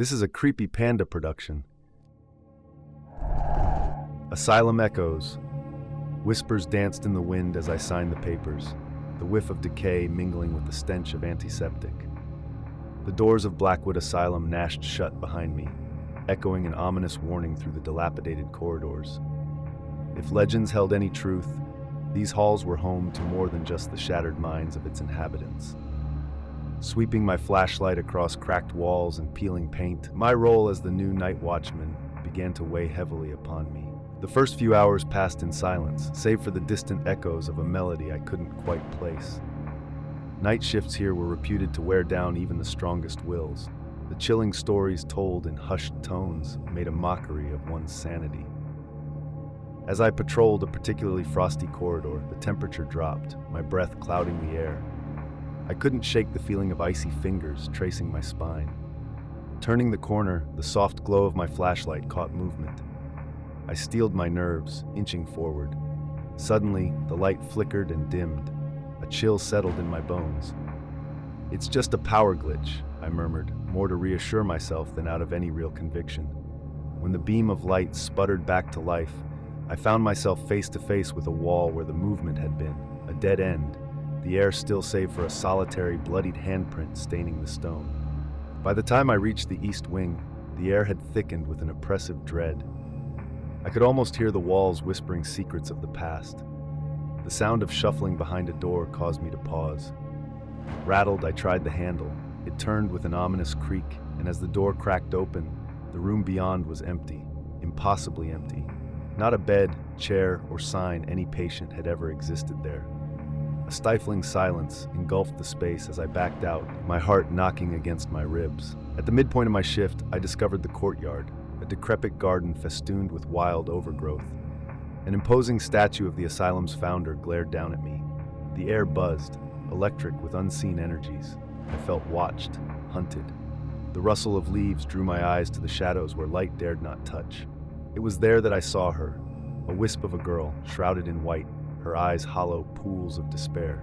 This is a creepy panda production. Asylum Echoes. Whispers danced in the wind as I signed the papers, the whiff of decay mingling with the stench of antiseptic. The doors of Blackwood Asylum gnashed shut behind me, echoing an ominous warning through the dilapidated corridors. If legends held any truth, these halls were home to more than just the shattered minds of its inhabitants. Sweeping my flashlight across cracked walls and peeling paint, my role as the new night watchman began to weigh heavily upon me. The first few hours passed in silence, save for the distant echoes of a melody I couldn't quite place. Night shifts here were reputed to wear down even the strongest wills. The chilling stories told in hushed tones made a mockery of one's sanity. As I patrolled a particularly frosty corridor, the temperature dropped, my breath clouding the air. I couldn't shake the feeling of icy fingers tracing my spine. Turning the corner, the soft glow of my flashlight caught movement. I steeled my nerves, inching forward. Suddenly, the light flickered and dimmed. A chill settled in my bones. "It's just a power glitch," I murmured, more to reassure myself than out of any real conviction. When the beam of light sputtered back to life, I found myself face to face with a wall where the movement had been, a dead end, the air still save for a solitary, bloodied handprint staining the stone. By the time I reached the east wing, the air had thickened with an oppressive dread. I could almost hear the walls whispering secrets of the past. The sound of shuffling behind a door caused me to pause. Rattled, I tried the handle. It turned with an ominous creak, and as the door cracked open, the room beyond was empty, impossibly empty. Not a bed, chair, or sign any patient had ever existed there. A stifling silence engulfed the space as I backed out, my heart knocking against my ribs. At the midpoint of my shift, I discovered the courtyard, a decrepit garden festooned with wild overgrowth. An imposing statue of the asylum's founder glared down at me. The air buzzed, electric with unseen energies. I felt watched, hunted. The rustle of leaves drew my eyes to the shadows where light dared not touch. It was there that I saw her, a wisp of a girl, shrouded in white, her eyes hollow pools of despair.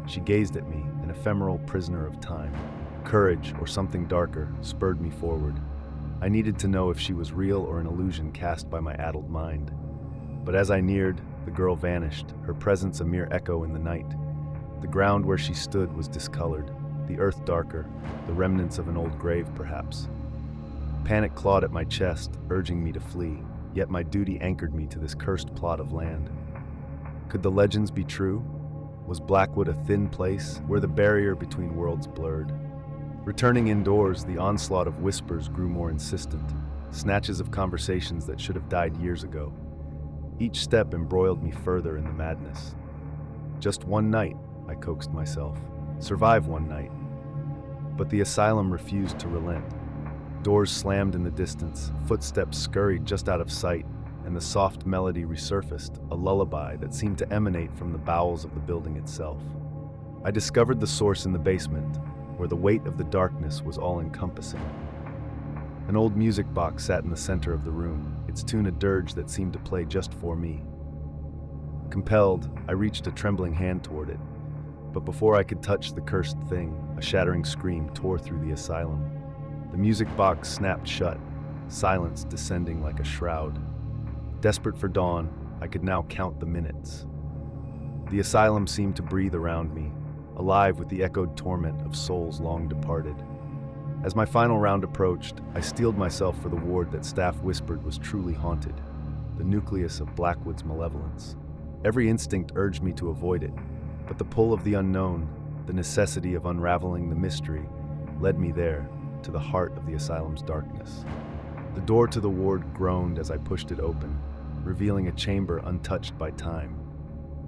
She gazed at me, an ephemeral prisoner of time. Courage, or something darker, spurred me forward. I needed to know if she was real or an illusion cast by my addled mind. But as I neared, the girl vanished, her presence a mere echo in the night. The ground where she stood was discolored, the earth darker, the remnants of an old grave perhaps. Panic clawed at my chest, urging me to flee, yet my duty anchored me to this cursed plot of land. Could the legends be true? Was Blackwood a thin place, where the barrier between worlds blurred? Returning indoors, the onslaught of whispers grew more insistent, snatches of conversations that should have died years ago. Each step embroiled me further in the madness. Just one night, I coaxed myself. Survive one night. But the asylum refused to relent. Doors slammed in the distance, footsteps scurried just out of sight, and the soft melody resurfaced, a lullaby that seemed to emanate from the bowels of the building itself. I discovered the source in the basement, where the weight of the darkness was all-encompassing. An old music box sat in the center of the room, its tune a dirge that seemed to play just for me. Compelled, I reached a trembling hand toward it, but before I could touch the cursed thing, a shattering scream tore through the asylum. The music box snapped shut, silence descending like a shroud. Desperate for dawn, I could now count the minutes. The asylum seemed to breathe around me, alive with the echoed torment of souls long departed. As my final round approached, I steeled myself for the ward that staff whispered was truly haunted, the nucleus of Blackwood's malevolence. Every instinct urged me to avoid it, but the pull of the unknown, the necessity of unraveling the mystery, led me there, to the heart of the asylum's darkness. The door to the ward groaned as I pushed it open, revealing a chamber untouched by time.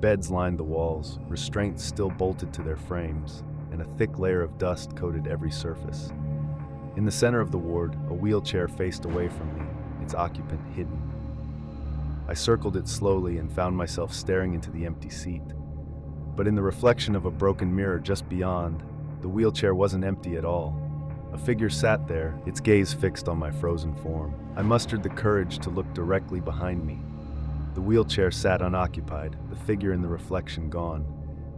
Beds lined the walls, restraints still bolted to their frames, and a thick layer of dust coated every surface. In the center of the ward, a wheelchair faced away from me, its occupant hidden. I circled it slowly and found myself staring into the empty seat. But in the reflection of a broken mirror just beyond, the wheelchair wasn't empty at all. A figure sat there, its gaze fixed on my frozen form. I mustered the courage to look directly behind me. The wheelchair sat unoccupied, the figure in the reflection gone,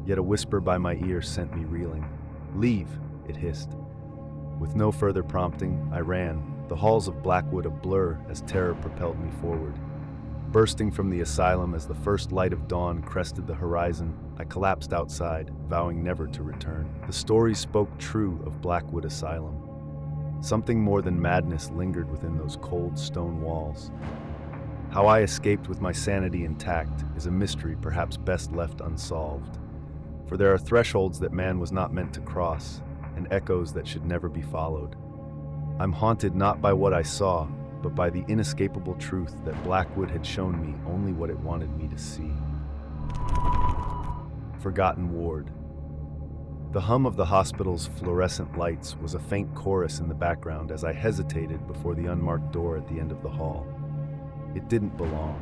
yet a whisper by my ear sent me reeling. "Leave," it hissed. With no further prompting, I ran, the halls of Blackwood a blur as terror propelled me forward. Bursting from the asylum as the first light of dawn crested the horizon, I collapsed outside, vowing never to return. The story spoke true of Blackwood Asylum. Something more than madness lingered within those cold stone walls. How I escaped with my sanity intact is a mystery perhaps best left unsolved. For there are thresholds that man was not meant to cross, and echoes that should never be followed. I'm haunted not by what I saw, but by the inescapable truth that Blackwood had shown me only what it wanted me to see. Forgotten Ward. The hum of the hospital's fluorescent lights was a faint chorus in the background as I hesitated before the unmarked door at the end of the hall. It didn't belong.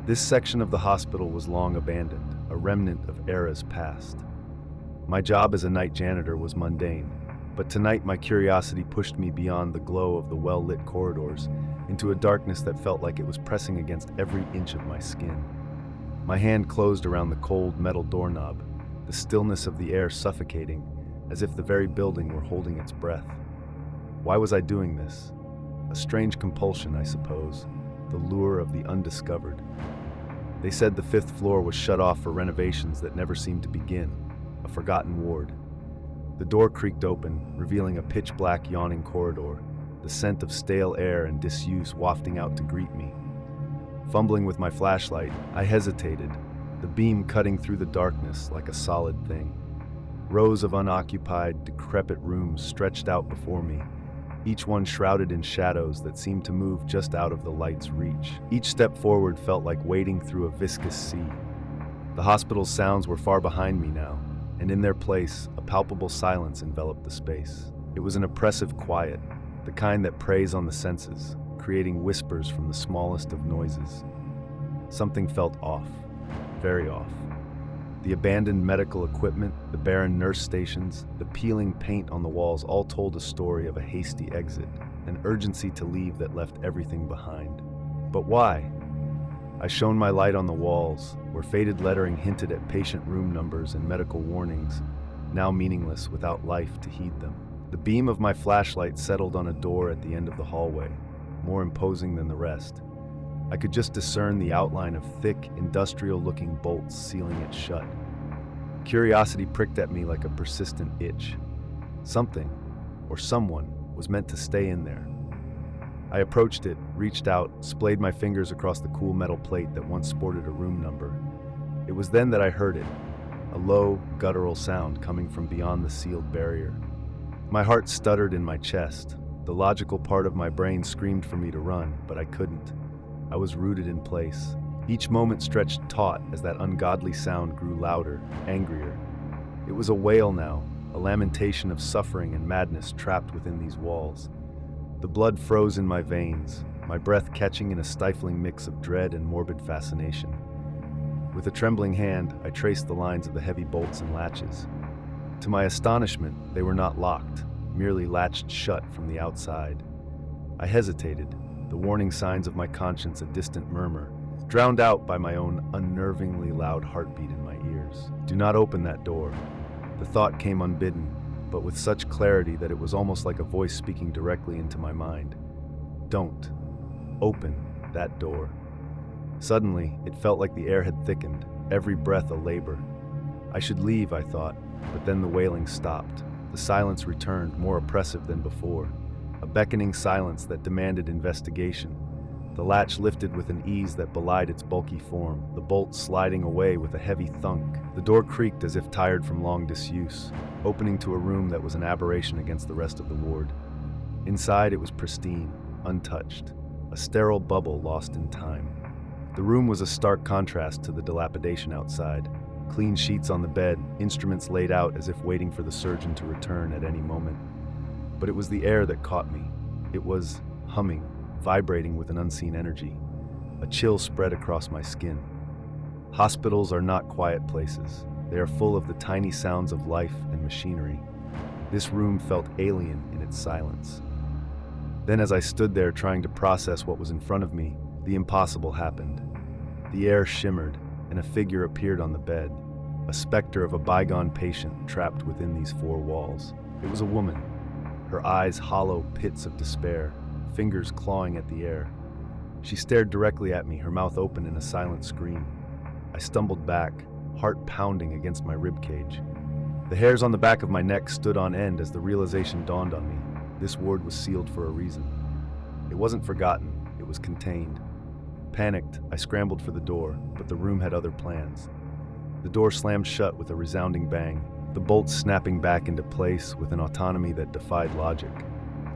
This section of the hospital was long abandoned, a remnant of eras past. My job as a night janitor was mundane, but tonight my curiosity pushed me beyond the glow of the well-lit corridors into a darkness that felt like it was pressing against every inch of my skin. My hand closed around the cold metal doorknob, the stillness of the air suffocating, as if the very building were holding its breath. Why was I doing this? A strange compulsion, I suppose, the lure of the undiscovered. They said the 5th floor was shut off for renovations that never seemed to begin, a forgotten ward. The door creaked open, revealing a pitch-black yawning corridor, the scent of stale air and disuse wafting out to greet me. Fumbling with my flashlight, I hesitated, the beam cutting through the darkness like a solid thing. Rows of unoccupied, decrepit rooms stretched out before me, each one shrouded in shadows that seemed to move just out of the light's reach. Each step forward felt like wading through a viscous sea. The hospital's sounds were far behind me now, and in their place, a palpable silence enveloped the space. It was an oppressive quiet, the kind that preys on the senses, creating whispers from the smallest of noises. Something felt off, very off. The abandoned medical equipment, the barren nurse stations, the peeling paint on the walls all told a story of a hasty exit, an urgency to leave that left everything behind. But why? I shone my light on the walls, where faded lettering hinted at patient room numbers and medical warnings, now meaningless without life to heed them. The beam of my flashlight settled on a door at the end of the hallway, more imposing than the rest. I could just discern the outline of thick, industrial-looking bolts sealing it shut. Curiosity pricked at me like a persistent itch. Something, or someone, was meant to stay in there. I approached it, reached out, splayed my fingers across the cool metal plate that once sported a room number. It was then that I heard it, a low, guttural sound coming from beyond the sealed barrier. My heart stuttered in my chest. The logical part of my brain screamed for me to run, but I couldn't. I was rooted in place. Each moment stretched taut as that ungodly sound grew louder, angrier. It was a wail now, a lamentation of suffering and madness trapped within these walls. The blood froze in my veins, my breath catching in a stifling mix of dread and morbid fascination. With a trembling hand, I traced the lines of the heavy bolts and latches. To my astonishment, they were not locked, merely latched shut from the outside. I hesitated, the warning signs of my conscience a distant murmur, drowned out by my own unnervingly loud heartbeat in my ears. Do not open that door. The thought came unbidden, but with such clarity that it was almost like a voice speaking directly into my mind. Don't open that door. Suddenly, it felt like the air had thickened, every breath a labor. I should leave, I thought, but then the wailing stopped. The silence returned, more oppressive than before, a beckoning silence that demanded investigation. The latch lifted with an ease that belied its bulky form, the bolt sliding away with a heavy thunk. The door creaked as if tired from long disuse, opening to a room that was an aberration against the rest of the ward. Inside, it was pristine, untouched, a sterile bubble lost in time. The room was a stark contrast to the dilapidation outside. Clean sheets on the bed, instruments laid out as if waiting for the surgeon to return at any moment. But it was the air that caught me. It was humming, vibrating with an unseen energy. A chill spread across my skin. Hospitals are not quiet places. They are full of the tiny sounds of life and machinery. This room felt alien in its silence. Then as I stood there trying to process what was in front of me, the impossible happened. The air shimmered, and a figure appeared on the bed, a specter of a bygone patient trapped within these four walls. It was a woman, her eyes hollow pits of despair, fingers clawing at the air. She stared directly at me, her mouth open in a silent scream. I stumbled back, heart pounding against my ribcage. The hairs on the back of my neck stood on end as the realization dawned on me. This ward was sealed for a reason. It wasn't forgotten, it was contained. Panicked, I scrambled for the door, but the room had other plans. The door slammed shut with a resounding bang, the bolts snapping back into place with an autonomy that defied logic.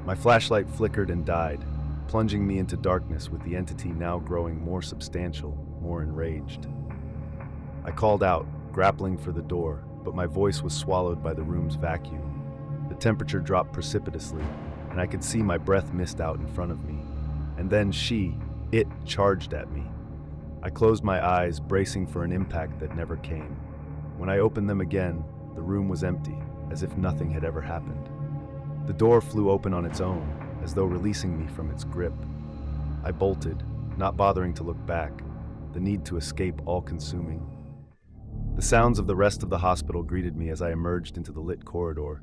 My flashlight flickered and died, plunging me into darkness with the entity now growing more substantial, more enraged. I called out, grappling for the door, but my voice was swallowed by the room's vacuum. The temperature dropped precipitously, and I could see my breath mist out in front of me. And then it charged at me. I closed my eyes, bracing for an impact that never came. When I opened them again, the room was empty, as if nothing had ever happened. The door flew open on its own, as though releasing me from its grip. I bolted, not bothering to look back, the need to escape all-consuming. The sounds of the rest of the hospital greeted me as I emerged into the lit corridor,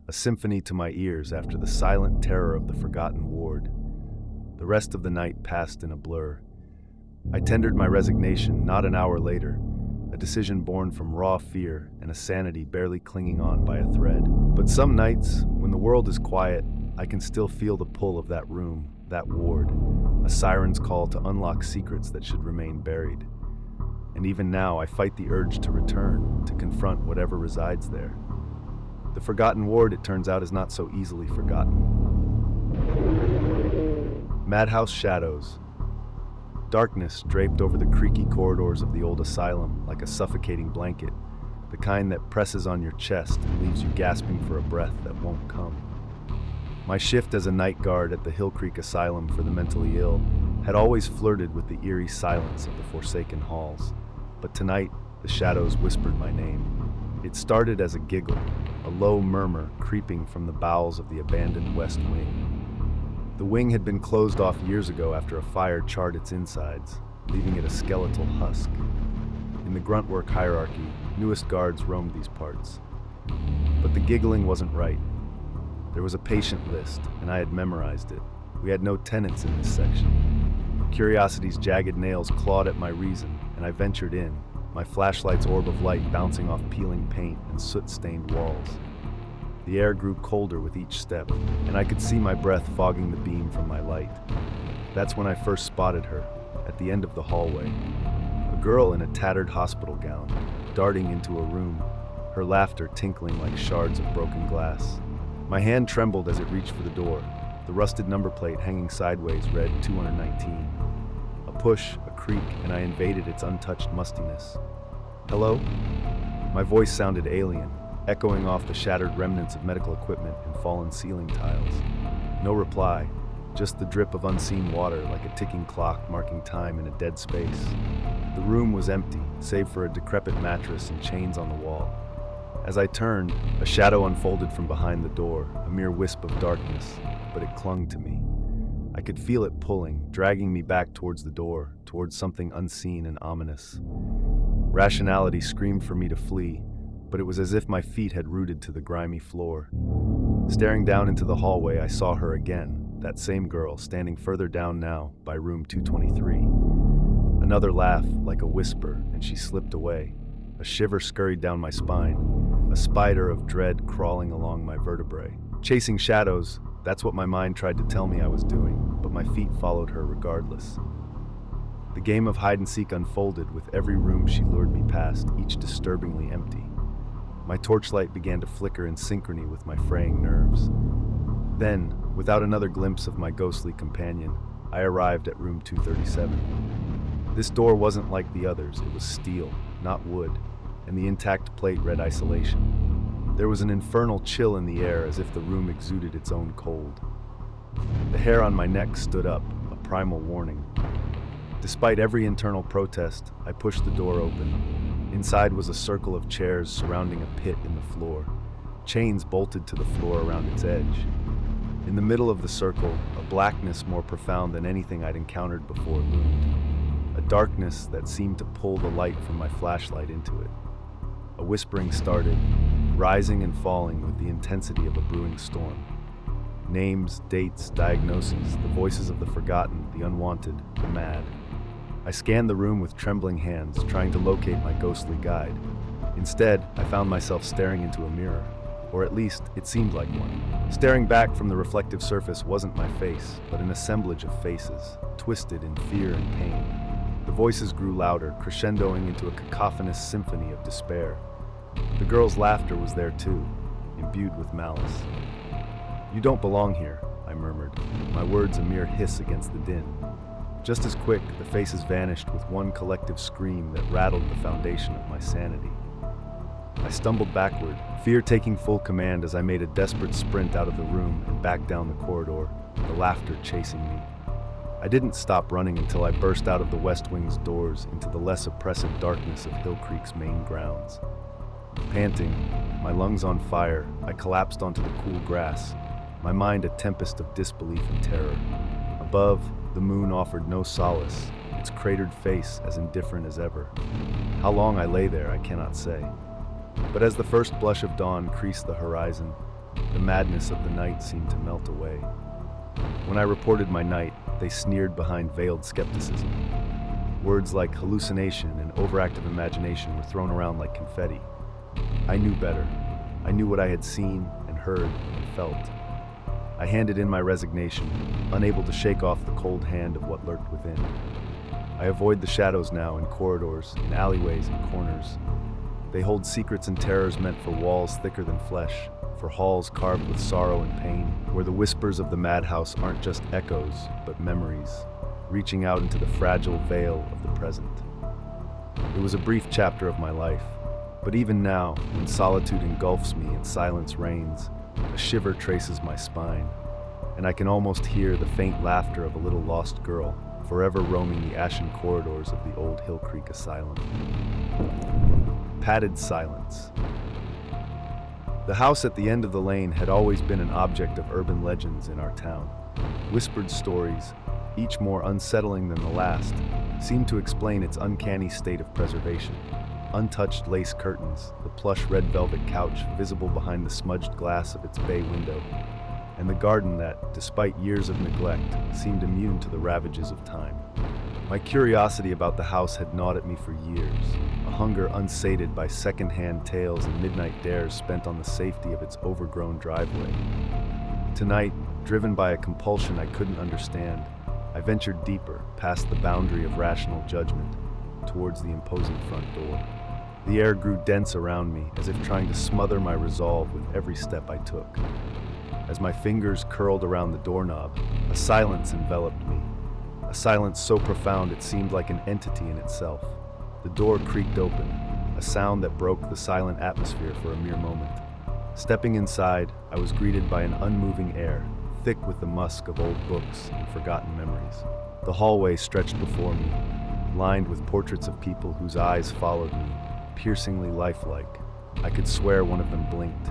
a symphony to my ears after the silent terror of the forgotten ward. The rest of the night passed in a blur. I tendered my resignation not an hour later, a decision born from raw fear and a sanity barely clinging on by a thread. But some nights, when the world is quiet, I can still feel the pull of that room, that ward, a siren's call to unlock secrets that should remain buried. And even now, I fight the urge to return, to confront whatever resides there. The forgotten ward, it turns out, is not so easily forgotten. Madhouse Shadows. Darkness draped over the creaky corridors of the old asylum like a suffocating blanket, the kind that presses on your chest and leaves you gasping for a breath that won't come. My shift as a night guard at the Hillcreek Asylum for the mentally ill had always flirted with the eerie silence of the forsaken halls. But tonight, the shadows whispered my name. It started as a giggle, a low murmur creeping from the bowels of the abandoned West Wing. The wing had been closed off years ago after a fire charred its insides, leaving it a skeletal husk. In the gruntwork hierarchy, newest guards roamed these parts. But the giggling wasn't right. There was a patient list, and I had memorized it. We had no tenants in this section. Curiosity's jagged nails clawed at my reason, and I ventured in, my flashlight's orb of light bouncing off peeling paint and soot-stained walls. The air grew colder with each step, and I could see my breath fogging the beam from my light. That's when I first spotted her, at the end of the hallway. A girl in a tattered hospital gown, darting into a room, her laughter tinkling like shards of broken glass. My hand trembled as it reached for the door, the rusted number plate hanging sideways read 219. A push, a creak, and I invaded its untouched mustiness. Hello? My voice sounded alien, echoing off the shattered remnants of medical equipment and fallen ceiling tiles. No reply, just the drip of unseen water like a ticking clock marking time in a dead space. The room was empty, save for a decrepit mattress and chains on the wall. As I turned, a shadow unfolded from behind the door, a mere wisp of darkness, but it clung to me. I could feel it pulling, dragging me back towards the door, towards something unseen and ominous. Rationality screamed for me to flee, but it was as if my feet had rooted to the grimy floor. Staring down into the hallway, I saw her again, that same girl, standing further down now, by room 223. Another laugh, like a whisper, and she slipped away. A shiver scurried down my spine, a spider of dread crawling along my vertebrae. Chasing shadows, that's what my mind tried to tell me I was doing, but my feet followed her regardless. The game of hide-and-seek unfolded with every room she lured me past, each disturbingly empty. My torchlight began to flicker in synchrony with my fraying nerves. Then, without another glimpse of my ghostly companion, I arrived at room 237. This door wasn't like the others, it was steel, not wood, and the intact plate read isolation. There was an infernal chill in the air as if the room exuded its own cold. The hair on my neck stood up, a primal warning. Despite every internal protest, I pushed the door open. Inside was a circle of chairs surrounding a pit in the floor, chains bolted to the floor around its edge. In the middle of the circle, a blackness more profound than anything I'd encountered before loomed. A darkness that seemed to pull the light from my flashlight into it. A whispering started, rising and falling with the intensity of a brewing storm. Names, dates, diagnoses, the voices of the forgotten, the unwanted, the mad. I scanned the room with trembling hands, trying to locate my ghostly guide. Instead, I found myself staring into a mirror. Or at least, it seemed like one. Staring back from the reflective surface wasn't my face, but an assemblage of faces, twisted in fear and pain. The voices grew louder, crescendoing into a cacophonous symphony of despair. The girl's laughter was there too, imbued with malice. "You don't belong here," I murmured, my words a mere hiss against the din. Just as quick, the faces vanished with one collective scream that rattled the foundation of my sanity. I stumbled backward, fear taking full command as I made a desperate sprint out of the room and back down the corridor, the laughter chasing me. I didn't stop running until I burst out of the West Wing's doors into the less oppressive darkness of Hillcreek's main grounds. Panting, my lungs on fire, I collapsed onto the cool grass, my mind a tempest of disbelief and terror. Above, the moon offered no solace, its cratered face as indifferent as ever. How long I lay there, I cannot say. But as the first blush of dawn creased the horizon, the madness of the night seemed to melt away. When I reported my night, they sneered behind veiled skepticism. Words like hallucination and overactive imagination were thrown around like confetti. I knew better. I knew what I had seen and heard and felt. I handed in my resignation, unable to shake off the cold hand of what lurked within. I avoid the shadows now in corridors, in alleyways and corners. They hold secrets and terrors meant for walls thicker than flesh, for halls carved with sorrow and pain, where the whispers of the madhouse aren't just echoes, but memories, reaching out into the fragile veil of the present. It was a brief chapter of my life, but even now, when solitude engulfs me and silence reigns, a shiver traces my spine, and I can almost hear the faint laughter of a little lost girl, forever roaming the ashen corridors of the old Hillcreek Asylum. Padded silence. The house at the end of the lane had always been an object of urban legends in our town. Whispered stories, each more unsettling than the last, seemed to explain its uncanny state of preservation. Untouched lace curtains, the plush red velvet couch visible behind the smudged glass of its bay window, and the garden that, despite years of neglect, seemed immune to the ravages of time. My curiosity about the house had gnawed at me for years, a hunger unsated by second-hand tales and midnight dares spent on the safety of its overgrown driveway. Tonight, driven by a compulsion I couldn't understand, I ventured deeper, past the boundary of rational judgment, towards the imposing front door. The air grew dense around me, as if trying to smother my resolve with every step I took. As my fingers curled around the doorknob, a silence enveloped me. A silence so profound it seemed like an entity in itself. The door creaked open, a sound that broke the silent atmosphere for a mere moment. Stepping inside, I was greeted by an unmoving air, thick with the musk of old books and forgotten memories. The hallway stretched before me, lined with portraits of people whose eyes followed me, piercingly lifelike. I could swear one of them blinked.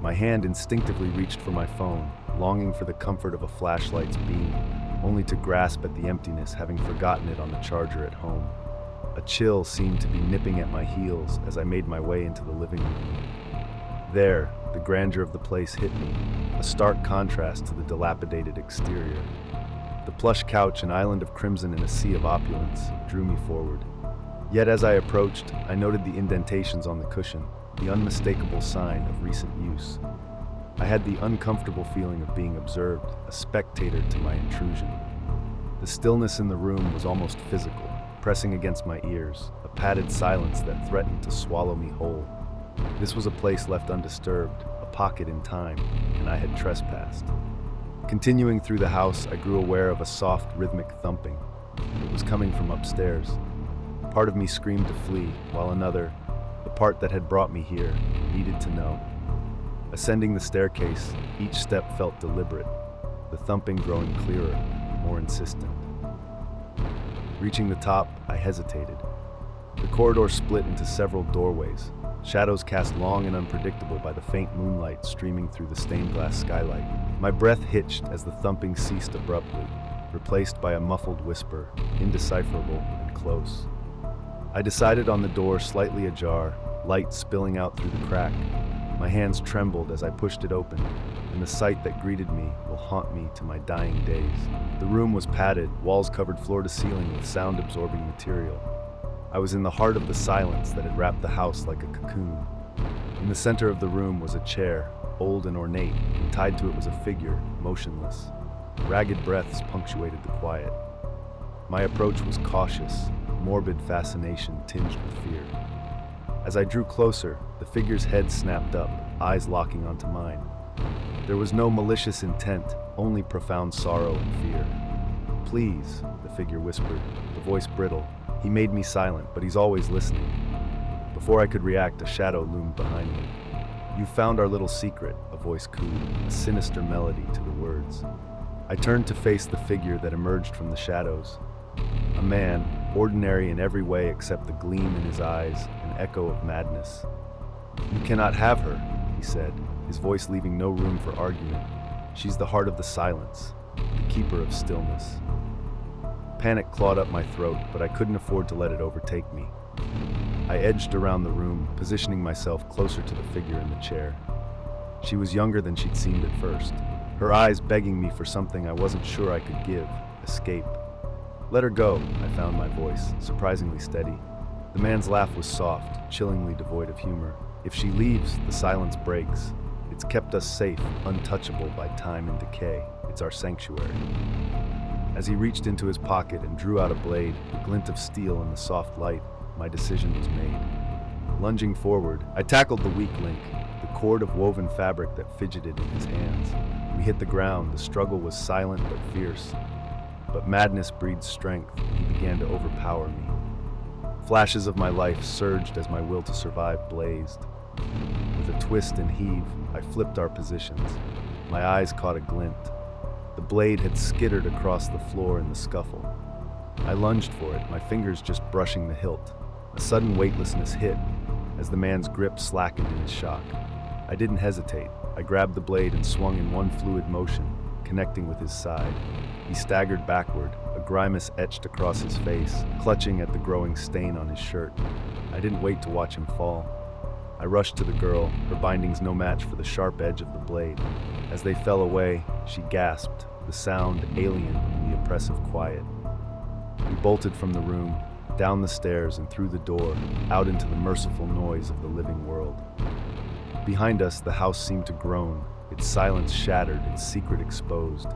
My hand instinctively reached for my phone, longing for the comfort of a flashlight's beam, only to grasp at the emptiness, having forgotten it on the charger at home. A chill seemed to be nipping at my heels as I made my way into the living room. There, the grandeur of the place hit me, a stark contrast to the dilapidated exterior. The plush couch, an island of crimson in a sea of opulence, drew me forward. Yet as I approached, I noted the indentations on the cushion, the unmistakable sign of recent use. I had the uncomfortable feeling of being observed, a spectator to my intrusion. The stillness in the room was almost physical, pressing against my ears, a padded silence that threatened to swallow me whole. This was a place left undisturbed, a pocket in time, and I had trespassed. Continuing through the house, I grew aware of a soft, rhythmic thumping. It was coming from upstairs. Part of me screamed to flee, while another, the part that had brought me here, needed to know. Ascending the staircase, each step felt deliberate, the thumping growing clearer, more insistent. Reaching the top, I hesitated. The corridor split into several doorways, shadows cast long and unpredictable by the faint moonlight streaming through the stained glass skylight. My breath hitched as the thumping ceased abruptly, replaced by a muffled whisper, indecipherable and close. I decided on the door slightly ajar, light spilling out through the crack. My hands trembled as I pushed it open, and the sight that greeted me will haunt me to my dying days. The room was padded, walls covered floor to ceiling with sound-absorbing material. I was in the heart of the silence that had wrapped the house like a cocoon. In the center of the room was a chair, old and ornate, and tied to it was a figure, motionless. Ragged breaths punctuated the quiet. My approach was cautious, morbid fascination tinged with fear. As I drew closer, the figure's head snapped up, eyes locking onto mine. There was no malicious intent, only profound sorrow and fear. "Please," the figure whispered, the voice brittle. He made me silent, but he's always listening. Before I could react, a shadow loomed behind me. "You found our little secret," a voice cooed, a sinister melody to the words. I turned to face the figure that emerged from the shadows. A man, ordinary in every way except the gleam in his eyes, an echo of madness. "You cannot have her," he said, his voice leaving no room for argument. "She's the heart of the silence, the keeper of stillness." Panic clawed up my throat, but I couldn't afford to let it overtake me. I edged around the room, positioning myself closer to the figure in the chair. She was younger than she'd seemed at first, her eyes begging me for something I wasn't sure I could give, escape. "Let her go," I found my voice, surprisingly steady. The man's laugh was soft, chillingly devoid of humor. "If she leaves, the silence breaks. It's kept us safe, untouchable by time and decay. It's our sanctuary." As he reached into his pocket and drew out a blade, the glint of steel in the soft light, my decision was made. Lunging forward, I tackled the weak link, the cord of woven fabric that fidgeted in his hands. We hit the ground. The struggle was silent but fierce. But madness breeds strength, and he began to overpower me. Flashes of my life surged as my will to survive blazed. With a twist and heave, I flipped our positions. My eyes caught a glint. The blade had skittered across the floor in the scuffle. I lunged for it, my fingers just brushing the hilt. A sudden weightlessness hit, as the man's grip slackened in his shock. I didn't hesitate. I grabbed the blade and swung in one fluid motion, connecting with his side. He staggered backward, a grimace etched across his face, clutching at the growing stain on his shirt. I didn't wait to watch him fall. I rushed to the girl, her bindings no match for the sharp edge of the blade. As they fell away, she gasped, the sound alien in the oppressive quiet. We bolted from the room, down the stairs and through the door, out into the merciful noise of the living world. Behind us, the house seemed to groan, its silence shattered, its secret exposed.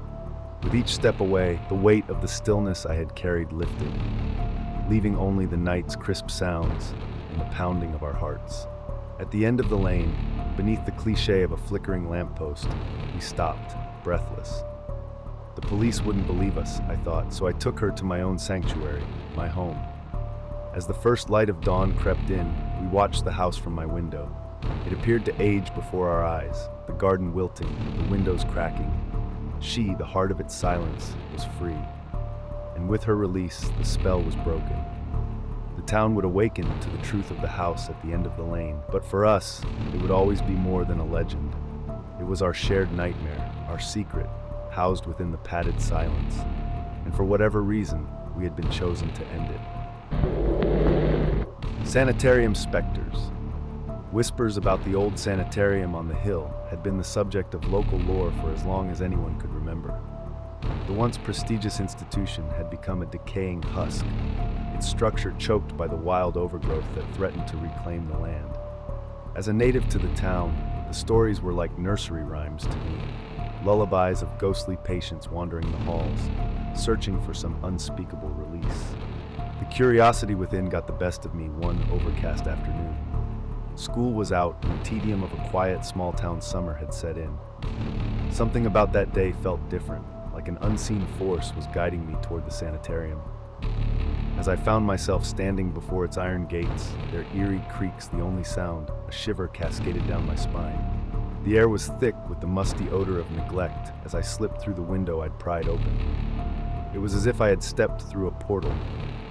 With each step away, the weight of the stillness I had carried lifted, leaving only the night's crisp sounds and the pounding of our hearts. At the end of the lane, beneath the cliché of a flickering lamppost, we stopped, breathless. The police wouldn't believe us, I thought, so I took her to my own sanctuary, my home. As the first light of dawn crept in, we watched the house from my window. It appeared to age before our eyes, the garden wilting, the windows cracking. She, the heart of its silence, was free. And with her release, the spell was broken. The town would awaken to the truth of the house at the end of the lane, but for us, it would always be more than a legend. It was our shared nightmare, our secret, housed within the padded silence. And for whatever reason, we had been chosen to end it. Sanitarium Specters. Whispers about the old sanitarium on the hill had been the subject of local lore for as long as anyone could remember. The once prestigious institution had become a decaying husk, its structure choked by the wild overgrowth that threatened to reclaim the land. As a native to the town, the stories were like nursery rhymes to me, lullabies of ghostly patients wandering the halls, searching for some unspeakable release. The curiosity within got the best of me one overcast afternoon. School was out, and the tedium of a quiet, small-town summer had set in. Something about that day felt different, like an unseen force was guiding me toward the sanitarium. As I found myself standing before its iron gates, their eerie creaks the only sound, a shiver cascaded down my spine. The air was thick with the musty odor of neglect as I slipped through the window I'd pried open. It was as if I had stepped through a portal,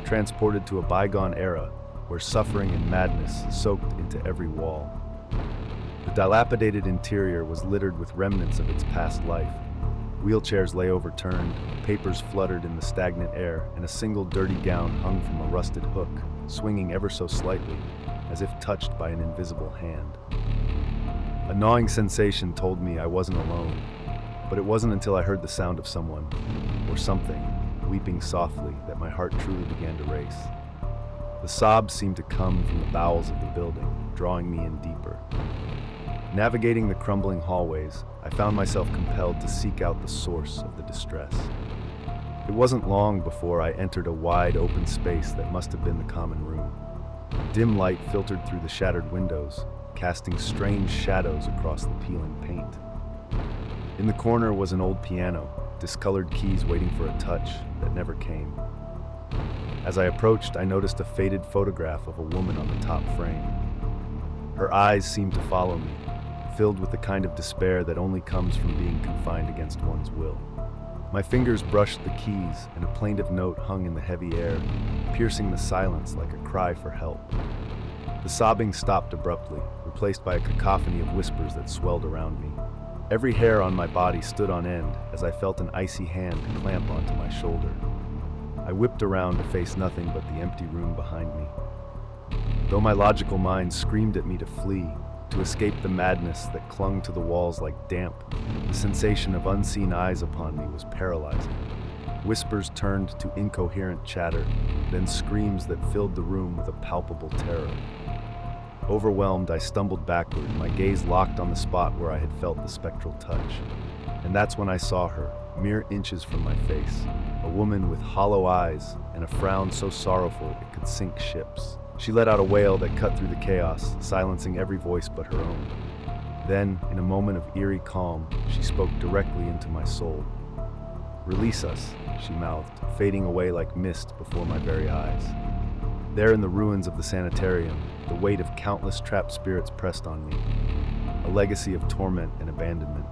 transported to a bygone era, where suffering and madness soaked into every wall. The dilapidated interior was littered with remnants of its past life. Wheelchairs lay overturned, papers fluttered in the stagnant air, and a single dirty gown hung from a rusted hook, swinging ever so slightly, as if touched by an invisible hand. A gnawing sensation told me I wasn't alone, but it wasn't until I heard the sound of someone, or something, weeping softly that my heart truly began to race. The sobs seemed to come from the bowels of the building, drawing me in deeper. Navigating the crumbling hallways, I found myself compelled to seek out the source of the distress. It wasn't long before I entered a wide open space that must have been the common room. Dim light filtered through the shattered windows, casting strange shadows across the peeling paint. In the corner was an old piano, discolored keys waiting for a touch that never came. As I approached, I noticed a faded photograph of a woman on the top frame. Her eyes seemed to follow me, filled with the kind of despair that only comes from being confined against one's will. My fingers brushed the keys, and a plaintive note hung in the heavy air, piercing the silence like a cry for help. The sobbing stopped abruptly, replaced by a cacophony of whispers that swelled around me. Every hair on my body stood on end as I felt an icy hand clamp onto my shoulder. I whipped around to face nothing but the empty room behind me. Though my logical mind screamed at me to flee, to escape the madness that clung to the walls like damp, the sensation of unseen eyes upon me was paralyzing. Whispers turned to incoherent chatter, then screams that filled the room with a palpable terror. Overwhelmed, I stumbled backward, my gaze locked on the spot where I had felt the spectral touch. And that's when I saw her, mere inches from my face, a woman with hollow eyes and a frown so sorrowful it could sink ships. She let out a wail that cut through the chaos, silencing every voice but her own. Then, in a moment of eerie calm, she spoke directly into my soul. "Release us," she mouthed, fading away like mist before my very eyes. There in the ruins of the sanitarium, the weight of countless trapped spirits pressed on me, a legacy of torment and abandonment.